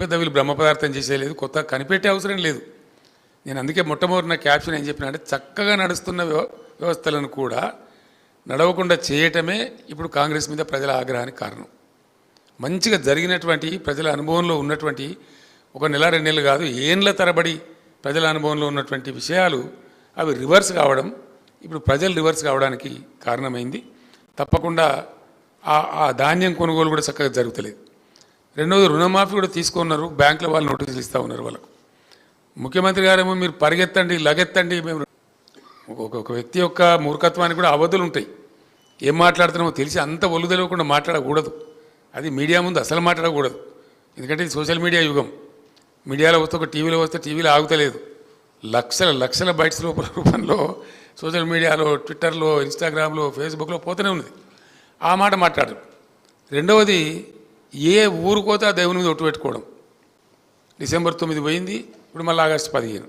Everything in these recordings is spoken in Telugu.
పెద్ద వీళ్ళు బ్రహ్మ పదార్థం చేసేయలేదు, కొత్త కనిపెట్టే అవసరం లేదు. నేను అందుకే మొట్టమొదటి నా క్యాప్షన్ ఏం చెప్పినా అంటే చక్కగా నడుస్తున్న వ్యవస్థలను కూడా నడవకుండా చేయటమే ఇప్పుడు కాంగ్రెస్ మీద ప్రజల ఆగ్రహానికి కారణం. మంచిగా జరిగినటువంటి ప్రజల అనుభవంలో ఉన్నటువంటి ఒక నెల 2 నెలలు కాదు, ఏండ్ల తరబడి ప్రజల అనుభవంలో ఉన్నటువంటి విషయాలు అవి రివర్స్ కావడం, ఇప్పుడు ప్రజలు రివర్స్ కావడానికి కారణమైంది. తప్పకుండా ఆ ధాన్యం కొనుగోలు కూడా చక్కగా జరుగుతలేదు. రెండవది రుణమాఫీ కూడా తీసుకున్నారు, బ్యాంకుల వాళ్ళు నోటీసులు ఇస్తూ ఉన్నారు వాళ్ళకు. ముఖ్యమంత్రి గారేమో మీరు పరిగెత్తండి లగెత్తండి, మేము ఒక వ్యక్తి యొక్క మూర్ఖత్వానికి కూడా అవధులు ఉంటాయి. ఏం మాట్లాడుతున్నామో తెలిసి అంత ఒళ్ళు తెలియకుండా మాట్లాడకూడదు. అది మీడియా ముందు అసలు మాట్లాడకూడదు, ఎందుకంటే ఇది సోషల్ మీడియా యుగం. మీడియాలో వస్తే ఒక టీవీలో వస్తే టీవీలో ఆగుతలేదు, లక్షల బైట్స్ రూపంలో సోషల్ మీడియాలో, ట్విట్టర్లో, ఇన్స్టాగ్రామ్లో, ఫేస్బుక్లో పోతూనే ఉన్నది. ఆ మాట మాట్లాడరు. రెండవది ఏ ఊరు పోతే ఆ దేవుని మీద ఒట్టు పెట్టుకోవడం. డిసెంబర్ 9 పోయింది, ఇప్పుడు మళ్ళీ ఆగస్టు 15.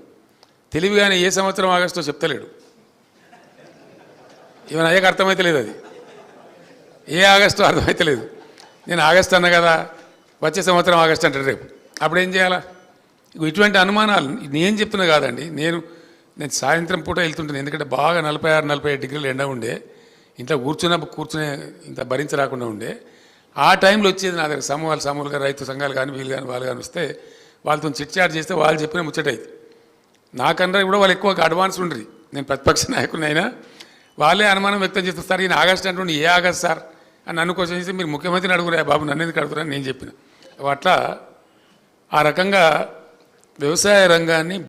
తెలివిగానే ఏ సంవత్సరం ఆగస్టో చెప్తలేడు, ఈవెన్ అయ్యాక అర్థమైతే లేదు. అది ఏ ఆగస్టు అర్థమైతే లేదు. నేను ఆగస్టు అన్నా కదా, వచ్చే సంవత్సరం ఆగస్టు అంటాడు రేపు, అప్పుడేం చేయాలా? ఇటువంటి అనుమానాలు నేను చెప్తున్నా కాదండి. నేను సాయంత్రం పూట వెళ్తుంటాను, ఎందుకంటే బాగా 46-47 డిగ్రీలు ఎండ ఉండే, ఇంట్లో కూర్చునే ఇంత భరించరాకుండా ఉండే. ఆ టైంలో వచ్చేది నా దగ్గర సమూహాలుగా రైతు సంఘాలు కానీ వీళ్ళు కానీ వాళ్ళు కానీ వస్తే వాళ్ళతో చిట్చాట్ చేస్తే వాళ్ళు చెప్పిన ముచ్చటైతే నాకన్నా కూడా వాళ్ళు ఎక్కువ అడ్వాన్స్ ఉండరు. నేను ప్రతిపక్ష నాయకుడినైనా వాళ్ళే అనుమానం వ్యక్తం చేస్తారు, సార్ ఈయన ఆగస్టు అంటుండే ఏ ఆగస్ట్ సార్ అని నన్ను క్వశ్చన్ చేస్తే మీరు ముఖ్యమంత్రిని అడుగురా బాబు, నన్ను ఎందుకు అడుగుతారని నేను చెప్పిన. అట్లా ఆ రకంగా వ్యవసాయ రంగాన్ని